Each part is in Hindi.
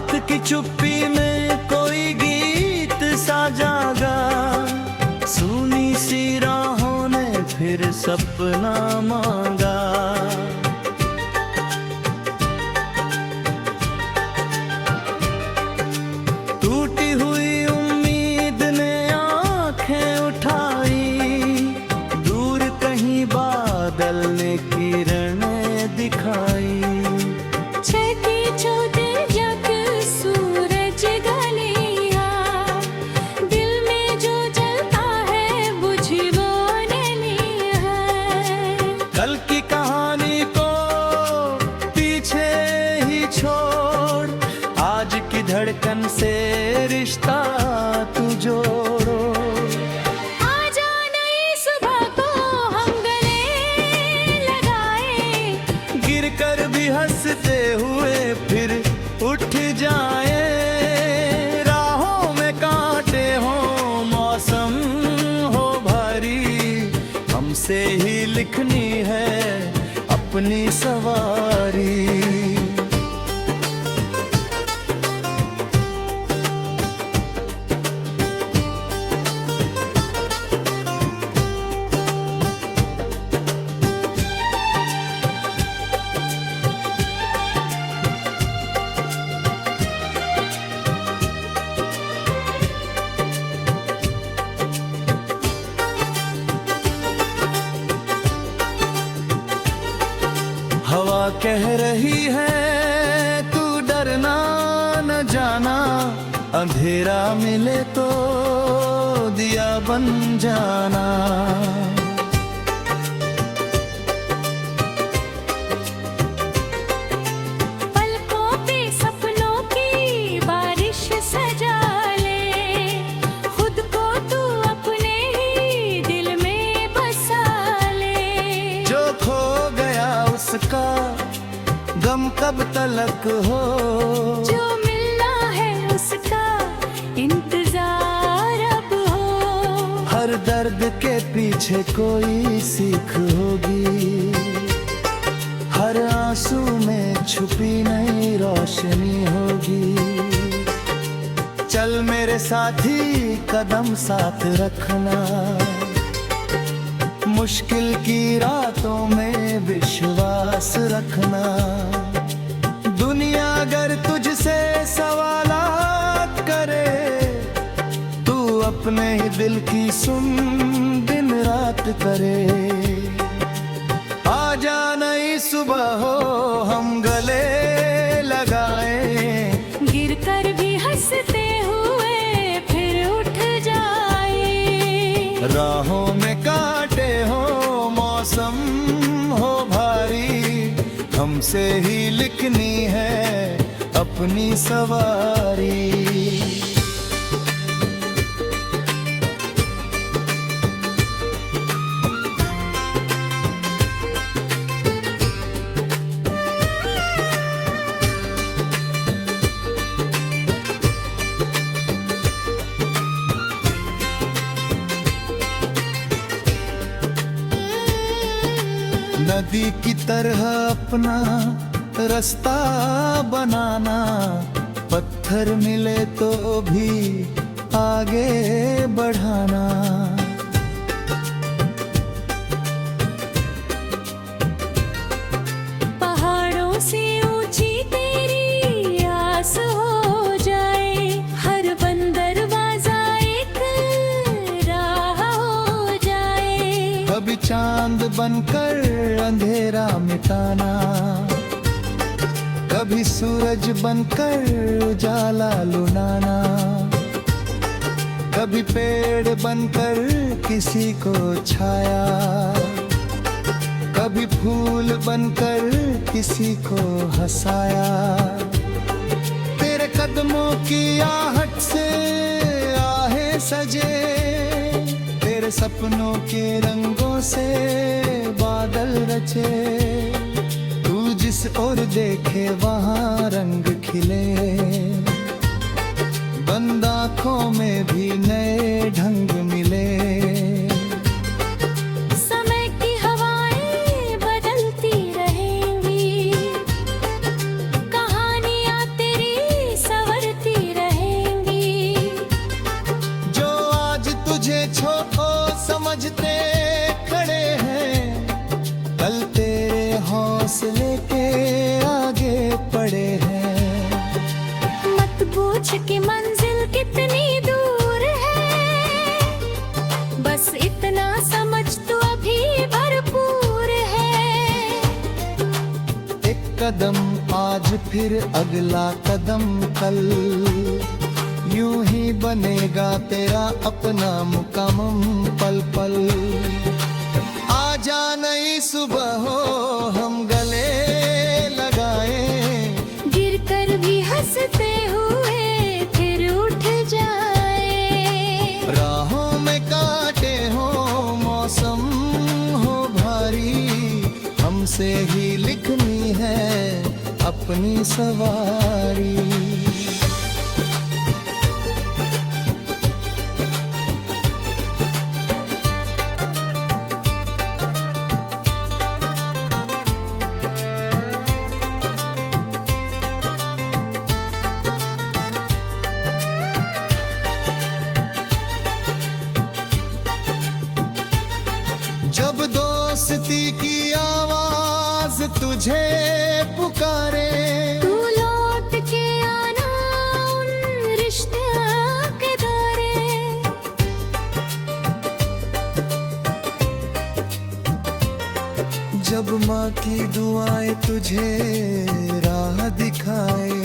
रात की चुप्पी में कोई गीत सा जागा, सुनी सी राहों ने फिर सपना मांगा। टूटी हुई उम्मीद ने आंखें उठाई, दूर कहीं बादल ने किरणें दिखाई। कल की कहानी को पीछे ही छोड़, आज की धड़कन से रिश्ता तू जोड़ो। आजा नई सुबह को हम गले लगाए, गिर कर भी हंसते हुए फिर उठ जाए। राहों में कांटे हो, मौसम हो भारी, हमसे ही लिखनी है अपनी सवारी। हवा कह रही है तू डरना न जाना, अंधेरा मिले तो दिया बन जाना। पलकों पे सपनों की बारिश सजा ले, खुद को तू अपने ही दिल में बसा ले। जो खो गया उसका गम कब तलक हो, जो मिलना है उसका इंतजार अब हो। हर दर्द के पीछे कोई सीख होगी, हर आंसू में छुपी नई रोशनी होगी। चल मेरे साथी कदम साथ रखना, मुश्किल की रातों में विश्वास रखना। दुनिया अगर तुझसे सवालात करे, तू अपने ही दिल की सुन दिन रात करे। आजा नई सुबह हो हम गले लगाए, गिर कर भी हंसते हुए फिर उठ जाए। राहों में कांटे हो, मौसम हो भारी, हमसे ही लिखनी है अपनी सवारी। नदी की तरह अपना रास्ता बनाना, पत्थर मिले तो भी आगे बढ़ाना। पहाड़ों से ऊंची तेरी आस हो जाए, हर बंदर दरवाजा एक राह हो जाए। कभी चांद बनकर अंधेरा मिटाना, कभी सूरज बनकर उजाला लुटाना। कभी पेड़ बनकर किसी को छाया, कभी फूल बनकर किसी को हंसाया। तेरे कदमों की आहट से आहें सजे, तेरे सपनों के रंगों से बादल रचे। तू जिस ओर देखे वहाँ रंग खिले, बंद आँखों में भी नए ढंग मिले। समय की हवाएं बदलती रहेंगी, कहानियाँ तेरी कदम आज फिर अगला कदम कल, यूं ही बनेगा तेरा अपना मुकाम पल पल। आजा नई सुबह हो हम गले लगाए, गिर कर भी हंसते हुए फिर उठ जाए। राहों में कांटे हो मौसम हो भारी, हमसे ही लिखनी है अपनी सवारी। जब दोस्ती की आवाज तुझे पुकारे, तू लौट के आना उन रिश्तों के द्वारे। जब माँ की दुआएं तुझे राह दिखाए,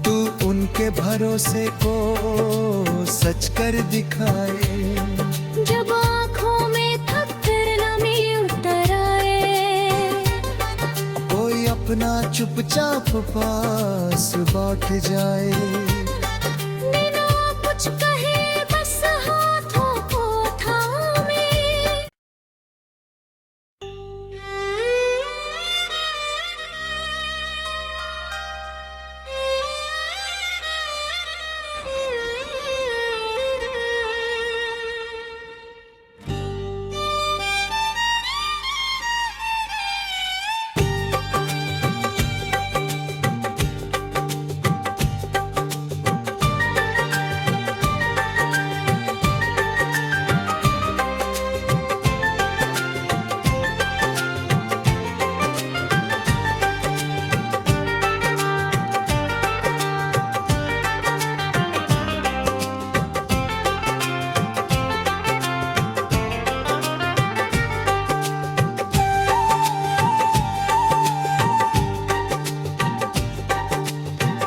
तू उनके भरोसे को सच कर दिखाए। जब आँखों में थपथर नमी उतर आए, कोई अपना चुपचाप पास बैठ जाए। बिना कुछ कहे बस हाथों को थामे।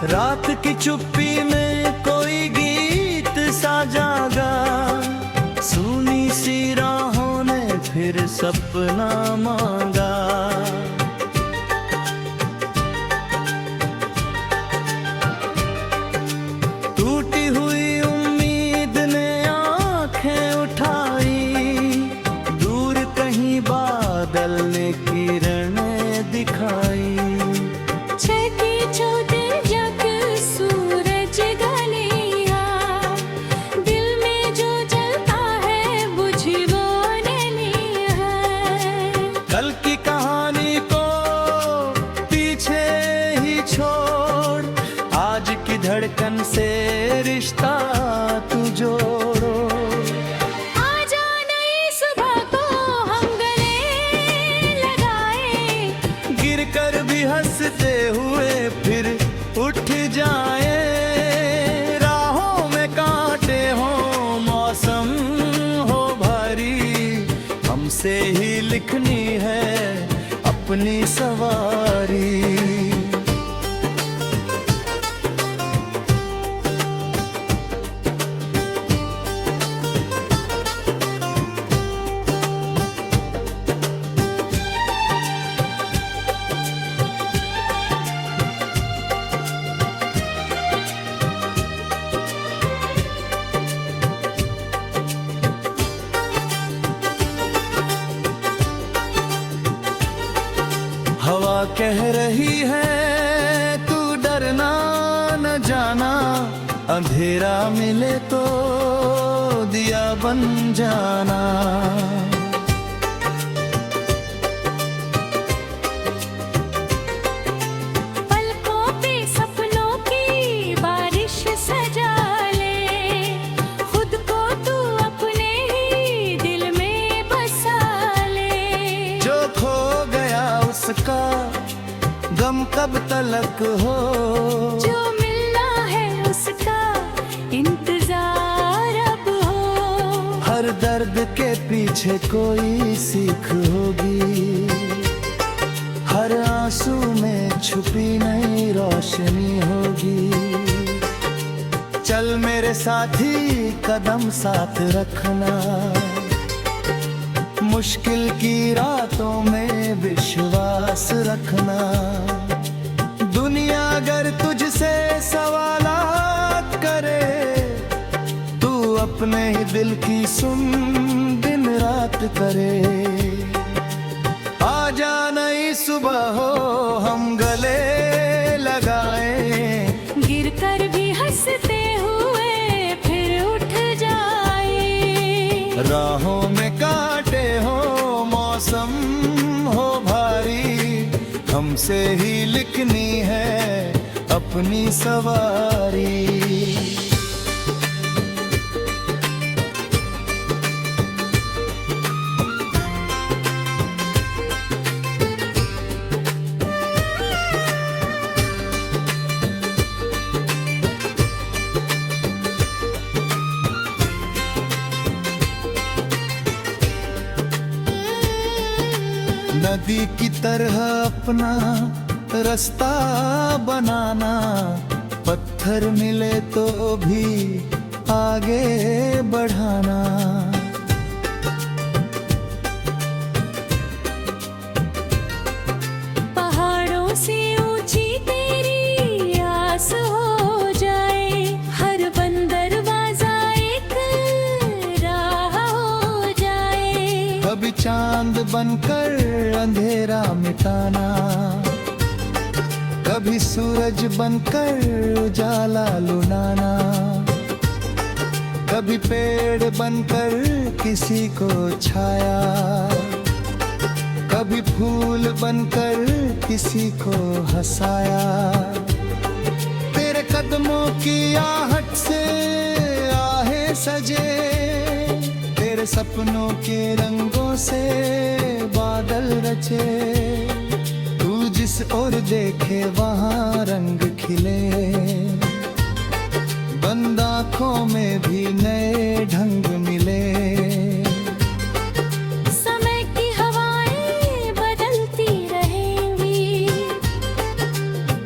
रात की चुप्पी में कोई गीत सा जागा, सुनी सी राहों ने फिर सपना मांगा। टूटी हुई उम्मीद ने आंखें उठाई, दूर कहीं बादल ने किरणें दिखाई। छठी चौदह जग सूरज गलिया, दिल में जो जलता है बुझ वो नहीं है। कल की कहानी को पीछे ही छोड़, आज की धड़कन से रिश्ता तू जोड़ो। आजा नई सुबह को हम गले लगाए, गिर कर भी हंसते हुए फिर उठ जाए। राहों में कांटे हो मौसम हो भारी, हमसे ही लिखनी है अपनी सवारी। हवा कह रही है तू डरना न जाना, अंधेरा मिले तो दिया बन जाना। पलकों पे सपनों की बारिश सजा ले, खुद को तू अपने ही दिल में बसा ले। जो खो गया उसका गम कब तलक हो, जो मिलना है उसका इंतजार अब हो। हर दर्द के पीछे कोई सीख होगी, हर आंसू में छुपी नई रोशनी होगी। चल मेरे साथी कदम साथ रखना, मुश्किल की रातों में विश्वास रखना। दुनिया अगर तुझसे सवालात करे, तू अपने ही दिल की सुन दिन रात करे। आजा नई सुबह हो हम गले लगाए, गिर कर भी हंसते हुए फिर उठ जाए। राहों में कांटे हो मौसम हो भारी, हमसे ही लिखनी है अपनी सवारी। नदी की तरह अपना रास्ता बनाना, पत्थर मिले तो भी आगे बढ़ाना। पहाड़ों से ऊंची तेरी आस हो जाए, हर बंदर बाजा एक राह हो जाए। कभी चांद बनकर अंधेरा मिटाना, कभी सूरज बनकर उजाला लुटाना। कभी पेड़ बनकर किसी को छाया, कभी फूल बनकर किसी को हंसाया। तेरे कदमों की आहट से आहें सजे, तेरे सपनों के रंगों से बादल रचे। तू जिस ओर देखे वहाँ रंग खिले, बंद आँखों में भी नए ढंग मिले। समय की हवाएं बदलती रहेंगी,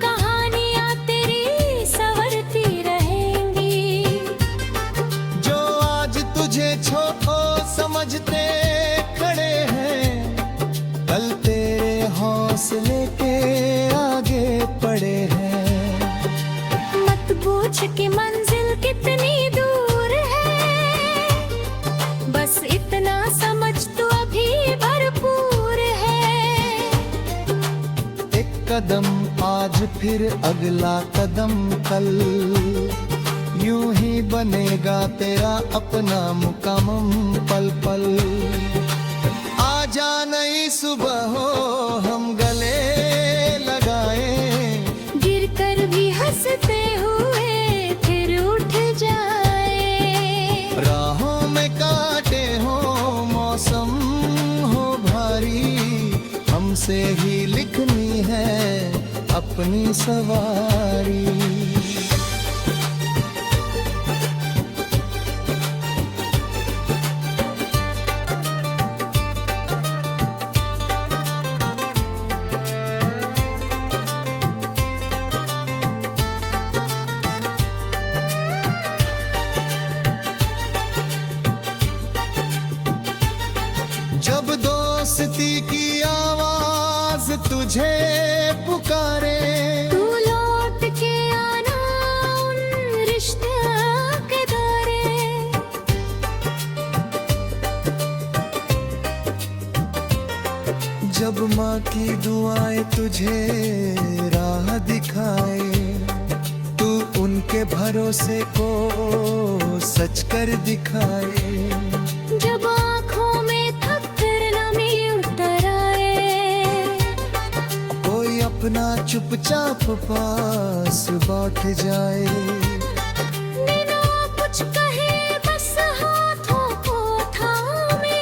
कहानियां तेरी संवरती रहेंगी। जो आज तुझे समझते खड़े हैं, कल तेरे हौसले के आगे पड़े हैं। मत पूछ कि मंजिल कितनी दूर है, बस इतना समझ तू अभी भरपूर है। एक कदम आज फिर अगला कदम कल, यूं ही बनेगा तेरा अपना मुकाम पल पल। आजा नई सुबह हो हम गले लगाए, गिर कर भी हंसते हुए फिर उठ जाए। राहों में कांटे हो मौसम हो भारी, हमसे ही लिखनी है अपनी सवारी। जब दोस्ती की आवाज तुझे पुकारे, तू लौट के आना उन रिश्तों के दायरे। जब माँ की दुआएं तुझे राह दिखाए, तू उनके भरोसे को सच कर दिखाए। जब आँखों में थक कर नमी उतर आए, कोई अपना चुपचाप पास बैठ जाए। बिना कुछ कहे बस हाथों को थामे।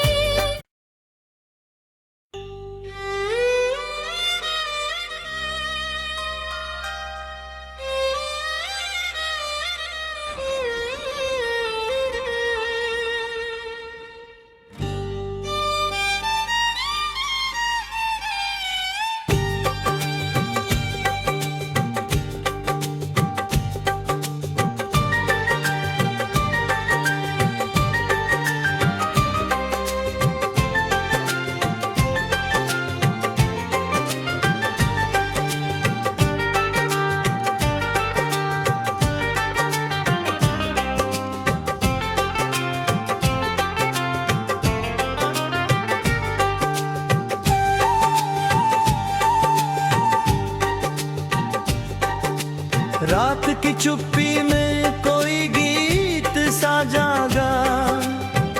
रात की चुप्पी में कोई गीत सा जागा,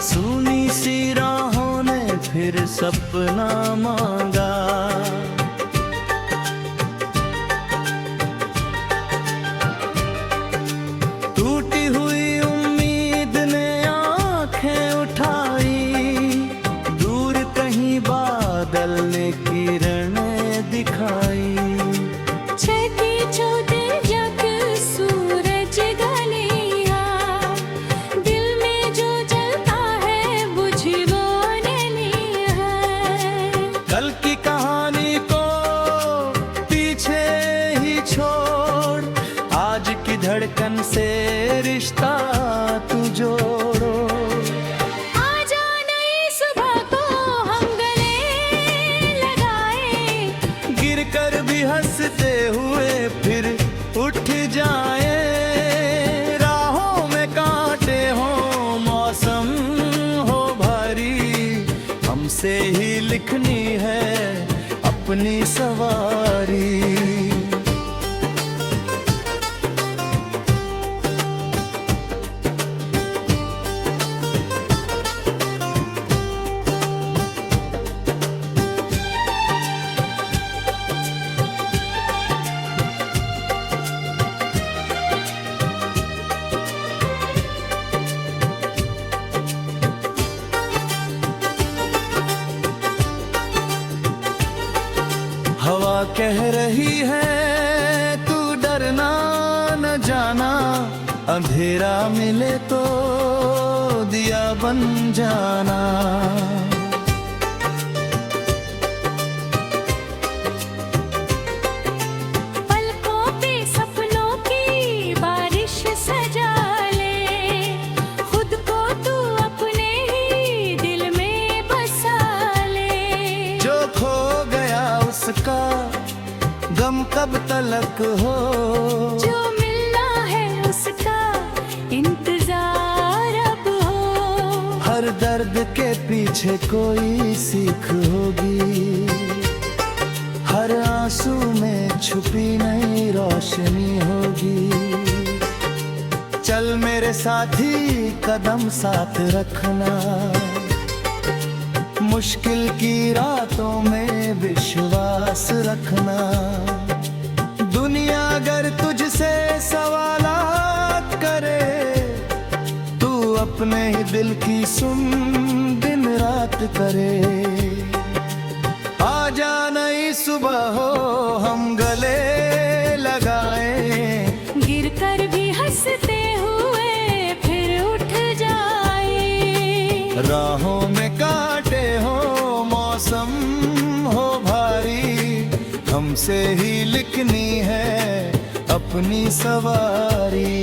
सुनी सी राहों ने फिर सपना मांगा। टूटी हुई उम्मीद ने आंखें उठाई, दूर कहीं बादल ने किरणें दिखाई। छठी छोटे जग सूरज गलिया, दिल में जो जलता है बुझ वो नहीं है। कल की कहानी को पीछे ही छोड़, आज की धड़कन से रिश्ता तू जोड़ो। आजा नई सुबह को हम गले लगाए, गिर कर भी हंसते हुए फिर उठ जाए। राहों में कांटे हो, मौसम हो भारी, हमसे ही लिखनी है अपनी सवारी। हवा कह रही है तू डरना न जाना, अंधेरा मिले तो दिया बन जाना। पलकों पे सपनों की बारिश सजा ले, खुद को तू अपने ही दिल में बसा ले। जो खो गया उसका गम कब तलक हो, जो मिलना है उसका इंतजार अब हो। हर दर्द के पीछे कोई सीख होगी, हर आंसू में छुपी नई रोशनी होगी। चल मेरे साथी कदम साथ रखना, मुश्किल की रातों में विश्वास रखना। दुनिया अगर तुझसे सवालात करे, तू अपने ही दिल की सुन दिन रात करे। आजा नई सुबह हो हम गले लगाए, गिर कर भी हंसते हुए फिर उठ जाए। राहों में कांटे हो, मौसम हो भारी, हमसे ही लिखनी है अपनी सवारी।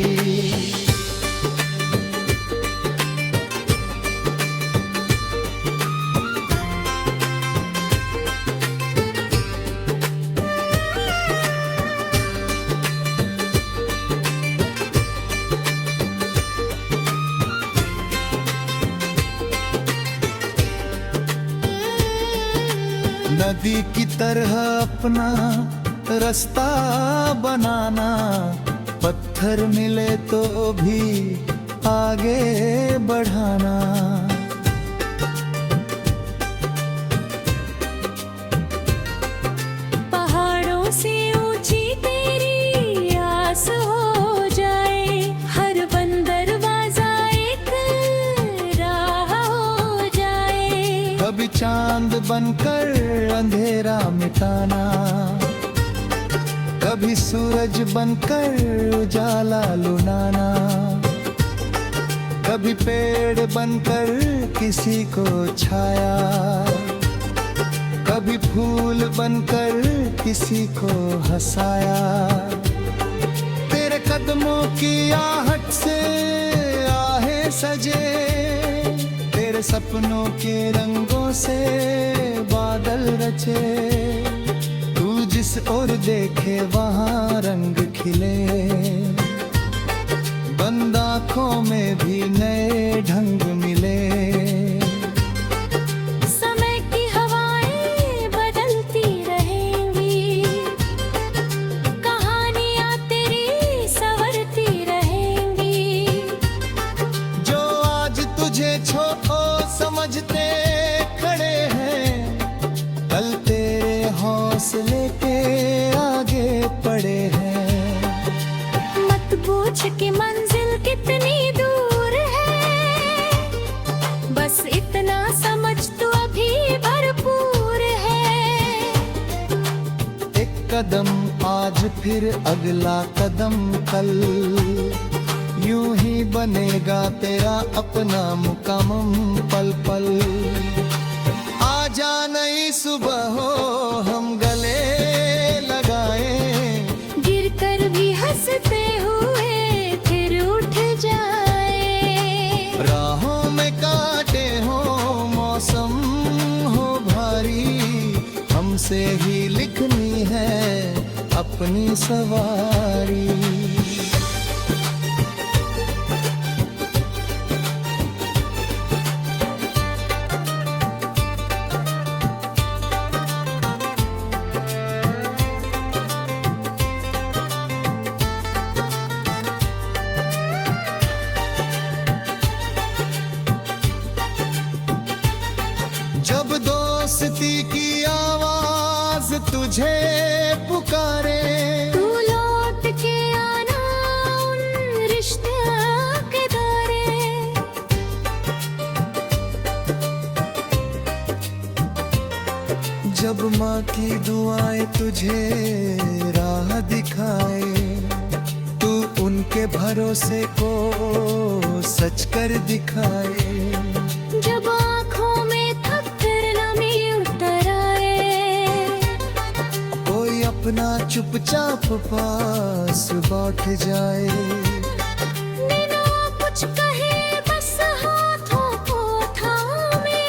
नदी की तरह अपना रास्ता बनाना, पत्थर मिले तो भी आगे बढ़ाना। पहाड़ों से ऊंची तेरी आस हो जाए, हर बंदर दरवाजा एक राह हो जाए। कभी चांद बनकर अंधेरा मिटाना, कभी सूरज बनकर उजाला लुटाना। कभी पेड़ बनकर किसी को छाया, कभी फूल बनकर किसी को हंसाया। तेरे कदमों की आहट से आहें सजे, तेरे सपनों के रंगों से बादल रचे। तू जिस ओर देखे वहाँ रंग खिले, बंद आँखों में भी नए ढंग मिले। समय की हवाएं बदलती रहेंगी, कहानियाँ तेरी कदम आज फिर अगला कदम कल, यूं ही बनेगा तेरा अपना मुकाम पल पल। आजा नई सुबह हो हम गले लगाए, गिर कर भी हंसते हुए फिर उठ जाए। राहों में कांटे हो मौसम हो भारी, हमसे ही लिखनी है अपनी सवारी। जब दोस्ती की आवाज तुझे पुकारे, तू लौट के आना उन रिश्तों के दायरे। जब माँ की दुआएं तुझे राह दिखाए, तू उनके भरोसे को सच कर दिखाए। जब आँखों में थक कर नमी उतर आए, कोई अपना चुपचाप पास बैठ जाए। बिना कुछ कहे बस हाथों को थामे।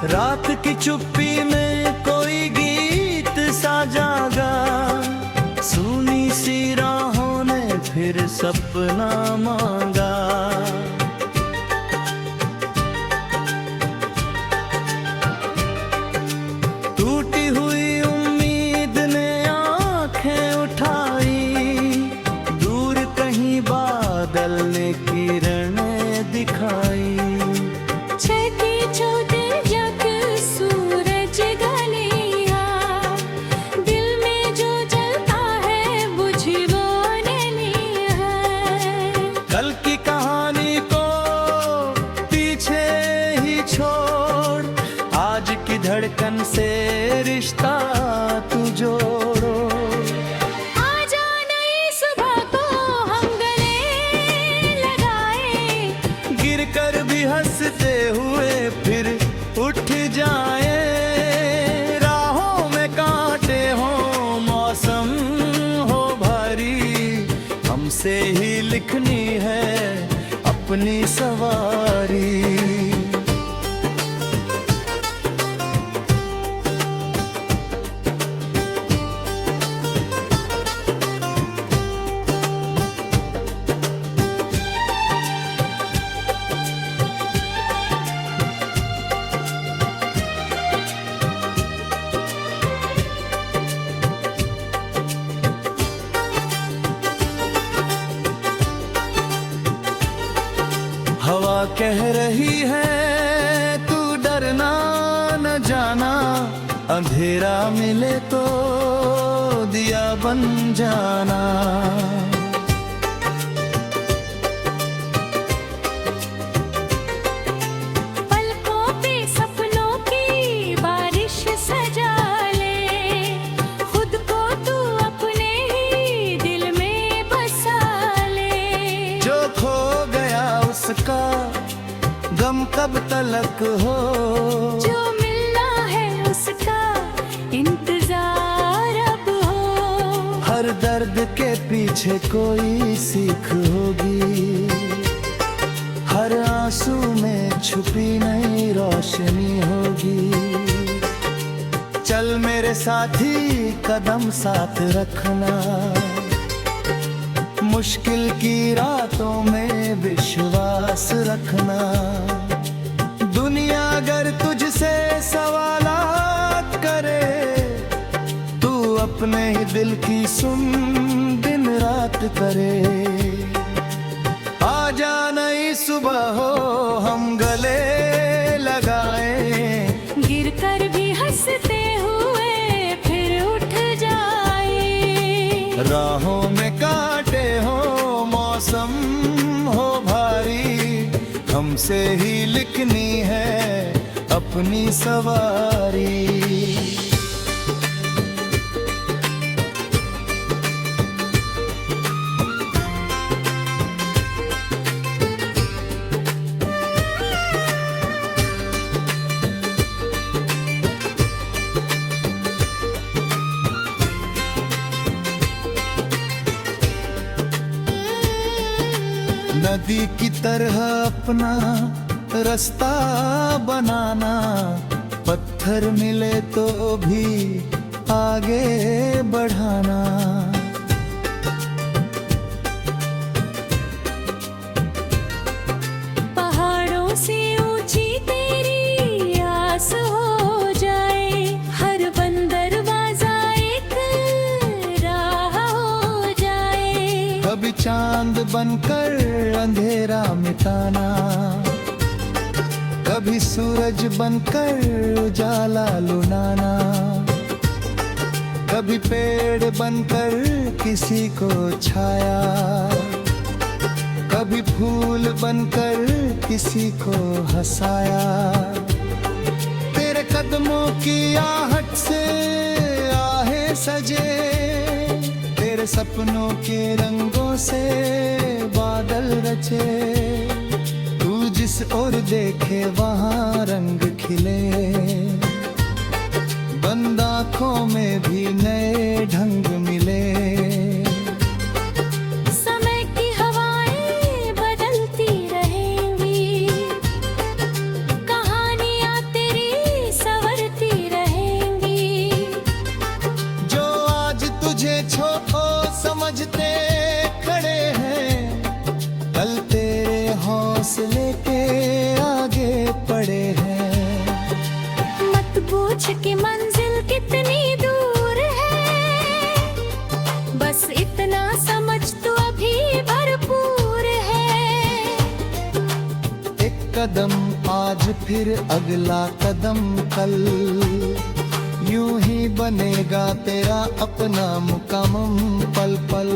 रात की चुप्पी में कोई गीत सा जागा, सुनी सी राहों ने फिर सपना मांगा। टूटी हुई उम्मीद ने आंखें उठाई, दूर कहीं बादल ने किरणें दिखाई। छठी चौथे जग सूरज गलिया, दिल में जो जलता है बुझियो ने लिया है। कल की कहानी को पीछे ही छोड़, आज की धड़कन से रिश्ता तू जोड़ो। आजा नई सुबह को हम गले लगाए, गिर कर भी हंसते हुए फिर उठ जाए। राहों में कांटे हो मौसम हो भारी, हमसे ही लिखनी है अपनी सवारी। हवा कह रही है तू डरना न जाना, अंधेरा मिले तो दिया बन जाना। पलकों पे सपनों की बारिश सजा ले, खुद को तू अपने ही दिल में बसा ले। जो खो गया उसका गम कब तलक हो, जो मिलना है उसका इंतजार अब हो। हर दर्द के पीछे कोई सीख होगी, हर आंसू में मेरे साथी कदम साथ रखना, मुश्किल की रातों में विश्वास रखना। दुनिया अगर तुझसे सवालात करे, तू अपने ही दिल की सुन दिन रात करे। आजा नई सुबह हो हम गले लगाए, गिर कर भी हंसते हुए फिर उठ जाए। राहों में कांटे हो मौसम हो भारी, हमसे ही लिखनी है अपनी सवारी। नदी की तरह अपना रास्ता बनाना, पत्थर मिले तो भी आगे बढ़ाना। पहाड़ों से ऊंची तेरी आस हो जाए, हर बंदर बाजा एक राह हो जाए। कभी चांद बनकर अंधेरा मिटाना, कभी सूरज बनकर उजाला लुटाना। कभी पेड़ बनकर किसी को छाया, कभी फूल बनकर किसी को हंसाया। तेरे कदमों की आहट से आहें सजे, तेरे सपनों के रंगों से बादल रचे। तू जिस ओर देखे वहाँ रंग खिले, बंद आँखों में भी नए ढंग मिले। समय की हवाएं बदलती रहेंगी, कहानियाँ तेरी संवरती रहेंगी। जो आज तुझे छोड़ो समझते खड़े हैं, कल तेरे हौसले के आगे पड़े हैं। मत पूछ कि मंजिल कितनी दूर है, बस इतना समझ तू अभी भरपूर है। एक कदम आज फिर अगला कदम कल, यूं ही बनेगा तेरा अपना मुकाम पल पल।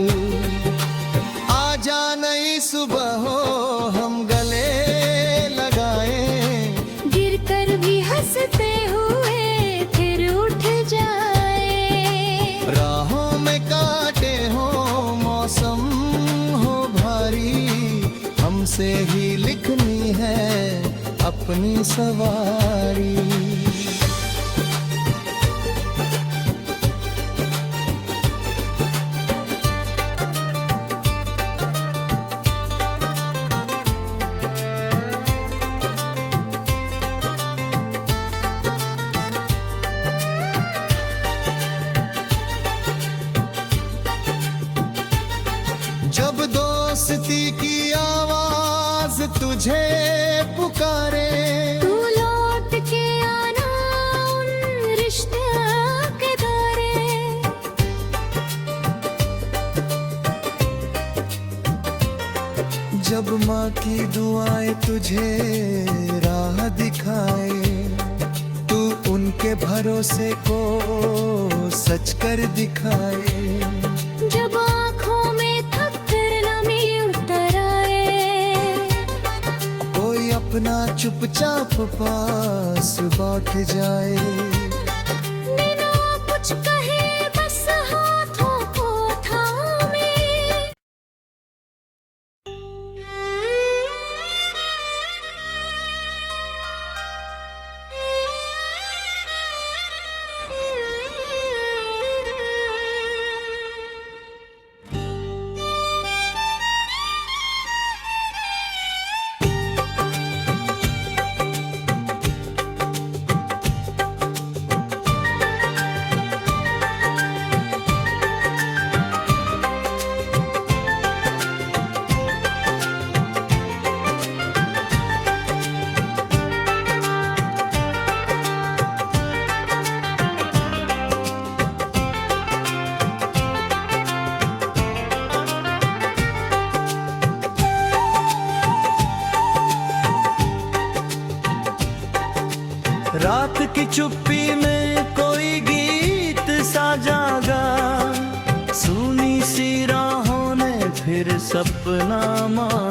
आजा नई सुबह हो हम गले लगाए, गिर कर भी हंसते हुए फिर उठ जाए। राहों में कांटे हो मौसम हो भारी, हमसे ही लिखनी है अपनी सवारी। जब दोस्ती की आवाज तुझे पुकारे, तू लौट के आना उन रिश्तों के दायरे। जब माँ की दुआएं तुझे राह दिखाए, तू उनके भरोसे को सच कर दिखाए। जब आँखों में थक कर नमी उतर आए, कोई अपना चुपचाप पास बैठ जाए। बिना कुछ कहे बस हाथों को थामे। रात की चुप्पी में कोई गीत सा जागा, सूनी सी राहों ने फिर सपना मांगा।